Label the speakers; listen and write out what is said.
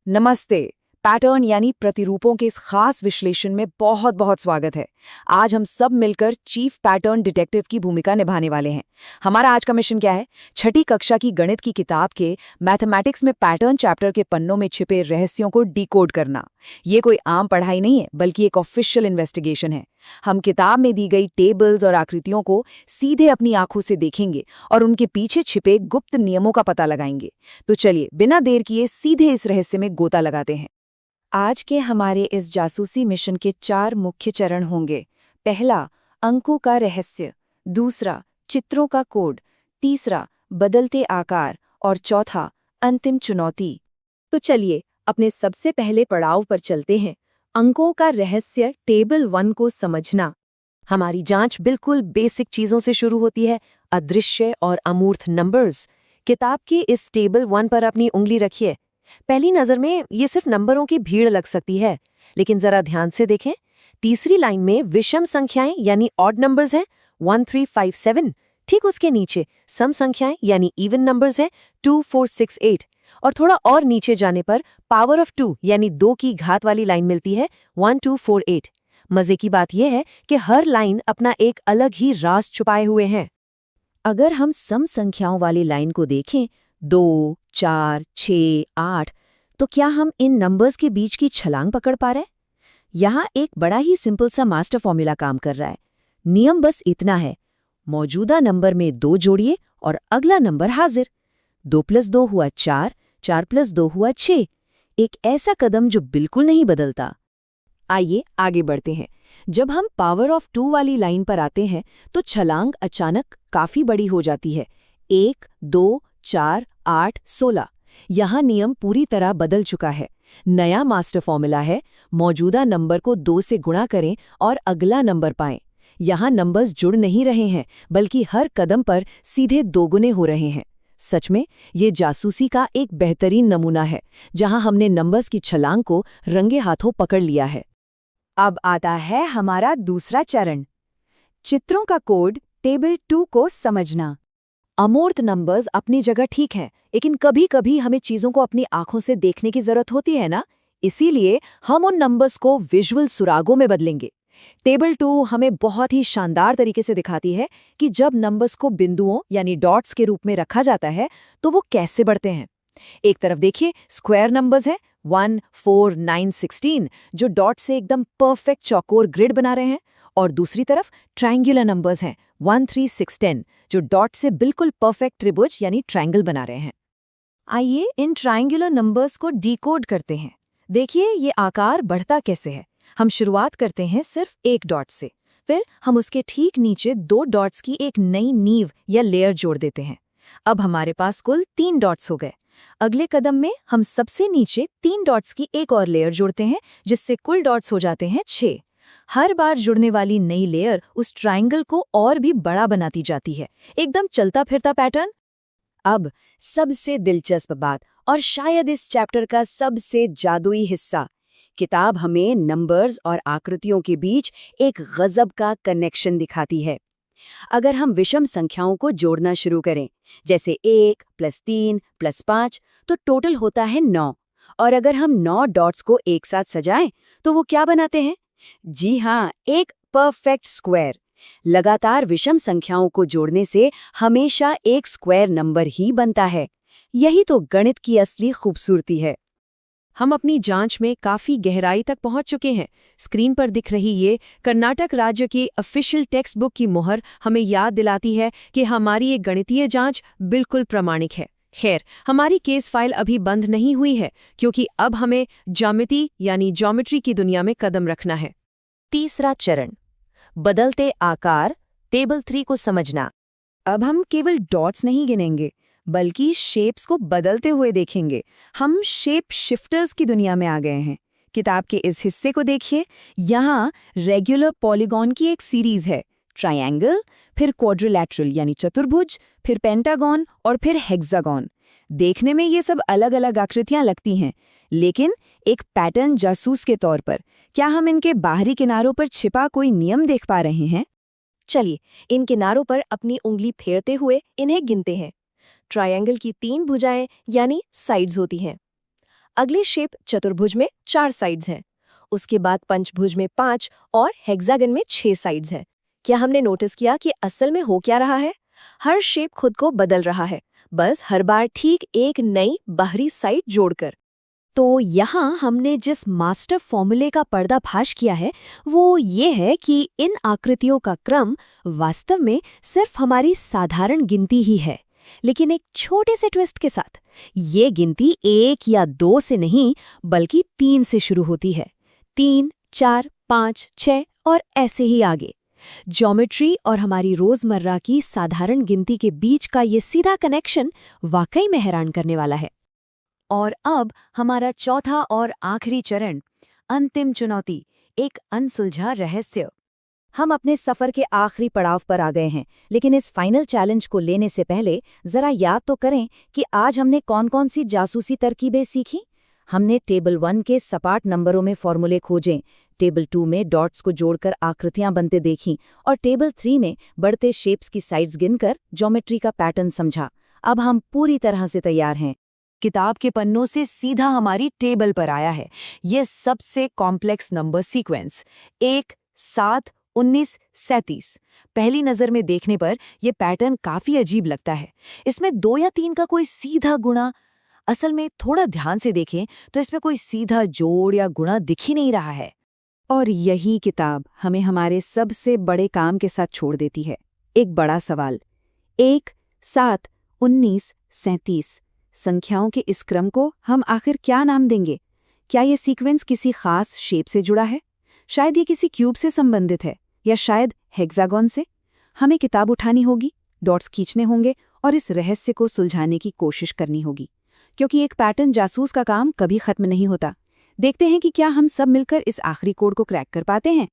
Speaker 1: नमस्ते। पैटर्न यानी प्रतिरूपों के इस खास विश्लेषण में बहुत बहुत स्वागत है। आज हम सब मिलकर चीफ पैटर्न डिटेक्टिव की भूमिका निभाने वाले हैं। हमारा आज का मिशन क्या है? छठी कक्षा की गणित की किताब के मैथमेटिक्स में पैटर्न चैप्टर के पन्नों में छिपे रहस्यों को डिकोड करना। ये कोई आम पढ़ाई नहीं है, बल्कि एक ऑफिशियल इन्वेस्टिगेशन है। हम किताब में दी गई टेबल्स और आकृतियों को सीधे अपनी आंखों से देखेंगे और उनके पीछे छिपे गुप्त नियमों का पता लगाएंगे। तो चलिए बिना देर किए सीधे इस रहस्य में गोता लगाते हैं। आज के हमारे इस जासूसी मिशन के 4 मुख्य चरण होंगे। पहला, अंकों का रहस्य। दूसरा, चित्रों का कोड। तीसरा, बदलते आकार। और चौथा, अंतिम चुनौती। तो चलिए अपने सबसे पहले पड़ाव पर चलते हैं। अंकों का रहस्य, टेबल 1 को समझना। हमारी जांच बिल्कुल बेसिक चीजों से शुरू होती है, अदृश्य और अमूर्त नंबर्स। किताब की इस टेबल 1 पर अपनी उंगली रखिए। पहली नजर में ये सिर्फ नंबरों की भीड़ लग सकती है, लेकिन जरा ध्यान से देखें। तीसरी लाइन में विषम संख्याएं यानी ऑड नंबर्स हैं 1 3 5 7। ठीक उसके नीचे सम संख्याएं यानी इवन नंबर्स हैं 2 4 6 8। और थोड़ा और नीचे जाने पर पावर ऑफ 2 यानी 2 की घात वाली लाइन मिलती है 1 2 4 8। मजे की बात यह है कि हर लाइन अपना एक अलग ही राज छुपाए हुए हैं। अगर हम सम संख्याओं वाली लाइन को देखें 2 4 6 8, तो क्या हम इन नंबर्स के बीच की छलांग पकड़ पा रहे हैं? यहाँ एक बड़ा ही सिंपल सा मास्टर फॉर्मूला काम कर रहा है। नियम बस इतना है, मौजूदा नंबर में 2 जोड़िए और अगला नंबर हाजिर। 2 + 2 हुआ 4, 4 + 2 हुआ 6। एक ऐसा कदम जो बिल्कुल नहीं बदलता। आइए आगे बढ़ते हैं। जब हम पावर ऑफ 2 वाली लाइन पर आते हैं तो छलांग अचानक काफी बड़ी हो जाती है। 1 2 4 8 16। यहाँ नियम पूरी तरह बदल चुका है। नया मास्टर फॉर्मूला है, मौजूदा नंबर को 2 से गुणा करें और अगला नंबर पाएं। यहाँ नंबर्स जुड़ नहीं रहे हैं, बल्कि हर कदम पर सीधे दोगुने हो रहे हैं। सच में ये जासूसी का एक बेहतरीन नमूना है, जहाँ हमने नंबर्स की छलांग को रंगे हाथों पकड़ लिया है। अब आता है हमारा दूसरा चरण, चित्रों का कोड, टेबल 2 को समझना। अमूर्त नंबर्स अपनी जगह ठीक हैं, लेकिन कभी-कभी हमें चीजों को अपनी आंखों से देखने की जरूरत होती है ना। इसीलिए हम उन नंबर्स को विजुअल सुरागों में बदलेंगे। टेबल 2 हमें बहुत ही शानदार तरीके से दिखाती है कि जब नंबर्स को बिंदुओं यानी डॉट्स के रूप में रखा जाता है तो वो कैसे बढ़ते हैं। एक तरफ देखिए स्क्वायर नंबर्स हैं 1 4 9 16, जो डॉट से एकदम परफेक्ट चौकोर ग्रिड बना रहे हैं। और दूसरी तरफ ट्रायंगुलर नंबर्स हैं 1 3 6 10, जो डॉट से बिल्कुल परफेक्ट त्रिभुज यानी ट्रायंगल बना रहे हैं। आइए इन ट्रायंगुलर नंबर्स को डिकोड करते हैं। देखिए ये आकार बढ़ता कैसे है। हम शुरुआत करते हैं सिर्फ एक डॉट से, फिर हम उसके ठीक नीचे 2 डॉट्स की एक नई नींव या लेयर जोड़ देते हैं। अब हमारे पास कुल 3 डॉट्स हो गए। अगले कदम में हम सबसे नीचे 3 डॉट्स की एक और लेयर जोड़ते हैं, जिससे कुल डॉट्स हो जाते हैं 6। हर बार जुड़ने वाली नई लेयर उस ट्रायंगल को और भी बड़ा बनाती जाती है, एकदम चलता फिरता पैटर्न। अब सबसे दिलचस्प बात, और शायद इस चैप्टर का सबसे जादुई हिस्सा, किताब हमें नंबर्स और आकृतियों के बीच एक गजब का कनेक्शन दिखाती है। अगर हम विषम संख्याओं को जोड़ना शुरू करें, जैसे 1 + 3 + 5, तो टोटल होता है 9। और अगर हम 9 डॉट्स को एक साथ सजाएं, तो वो क्या बनाते हैं? जी हाँ, एक परफेक्ट स्क्वायर। लगातार विषम संख्याओं को जोड़ने से हमेशा एक स्क्वायर नंबर ही बनता है। यही तो गणित की असली खूबसूरती है। हम अपनी जांच में काफी गहराई तक पहुंच चुके हैं। स्क्रीन पर दिख रही ये कर्नाटक राज्य की ऑफिशियल टेक्स्ट बुक की मोहर हमें याद दिलाती है कि हमारी ये गणितीय जांच बिल्कुल प्रामाणिक है। खैर, हमारी केस फाइल अभी बंद नहीं हुई है, क्योंकि अब हमें ज्यामिति यानी ज्योमेट्री की दुनिया में कदम रखना है। तीसरा चरण, बदलते आकार, टेबल 3 को समझना। अब हम केवल डॉट्स नहीं गिनेंगे, बल्कि शेप्स को बदलते हुए देखेंगे। हम शेप शिफ्टर्स की दुनिया में आ गए हैं। किताब के इस हिस्से को देखिए। यहाँ रेगुलर पॉलीगॉन की एक सीरीज है, ट्रायंगल, फिर क्वाड्रिलैटरल यानी चतुर्भुज, फिर पेंटागन और फिर हेक्सागन। देखने में ये सब अलग अलग आकृतियां लगती हैं, लेकिन एक पैटर्न जासूस के तौर पर क्या हम इनके बाहरी किनारों पर छिपा कोई नियम देख पा रहे हैं? चलिए इन किनारों पर अपनी उंगली फेरते हुए इन्हें गिनते हैं। ट्रायंगल की 3 भुजाएं यानी साइड्स होती हैं।
Speaker 2: अगली शेप चतुर्भुज में 4 साइड्स हैं। उसके बाद पंचभुज में 5 और हेक्सागन में 6 साइड्स हैं। क्या हमने नोटिस किया कि असल में हो क्या रहा है? हर शेप खुद को बदल रहा है, बस हर बार ठीक एक नई बाहरी साइड जोड़कर। तो यहाँ हमने जिस मास्टर फॉर्मूले का पर्दाफाश किया है वो ये है कि इन आकृतियों का क्रम वास्तव में सिर्फ हमारी साधारण गिनती ही है, लेकिन एक छोटे से ट्विस्ट के साथ। ये गिनती 1 या 2 से नहीं बल्कि 3 से शुरू होती है। 3, 4, 5, 6 और ऐसे ही आगे। ज्योमेट्री और हमारी रोजमर्रा की साधारण गिनती के बीच का ये सीधा कनेक्शन वाकई में हैरान करने वाला है।
Speaker 1: और अब हमारा चौथा और आखिरी चरण, अंतिम चुनौती, एक अनसुलझा रहस्य। हम अपने सफर के आखिरी पड़ाव पर आ गए हैं, लेकिन इस फाइनल चैलेंज को लेने से पहले जरा याद तो करें कि आज हमने कौन-कौन सी जासूसी तरकीबें सीखी। हमने टेबल 1 के सपाट नंबरों में फॉर्मूले खोजे, टेबल 2 में डॉट्स को जोड़कर आकृतियां बनते देखीं और टेबल 3 में बढ़ते शेप्स की साइड्स गिनकर ज्योमेट्री का पैटर्न समझा। अब हम पूरी तरह से तैयार हैं। किताब के पन्नों से सीधा हमारी टेबल पर आया है ये सबसे कॉम्प्लेक्स नंबर सीक्वेंस, 1, 7, 19, 37। पहली नज़र में देखने पर यह पैटर्न काफ़ी अजीब लगता है। इसमें 2 या 3 का कोई सीधा गुणा, असल में थोड़ा ध्यान से देखें तो इसमें कोई सीधा जोड़ या गुणा दिख ही नहीं रहा है। और यही किताब हमें हमारे सबसे बड़े काम के साथ छोड़ देती है। एक बड़ा सवाल, 1, 7, 19, 37 संख्याओं के इस क्रम को हम आखिर क्या नाम देंगे? क्या ये सीक्वेंस किसी खास शेप से जुड़ा है? शायद ये किसी क्यूब से संबंधित है, या शायद हेक्सागन से? हमें किताब उठानी होगी, डॉट्स खींचने होंगे और इस रहस्य को सुलझाने की कोशिश करनी होगी, क्योंकि एक पैटर्न जासूस का काम कभी खत्म नहीं होता। देखते हैं कि क्या हम सब मिलकर इस आखिरी कोड को क्रैक कर पाते हैं।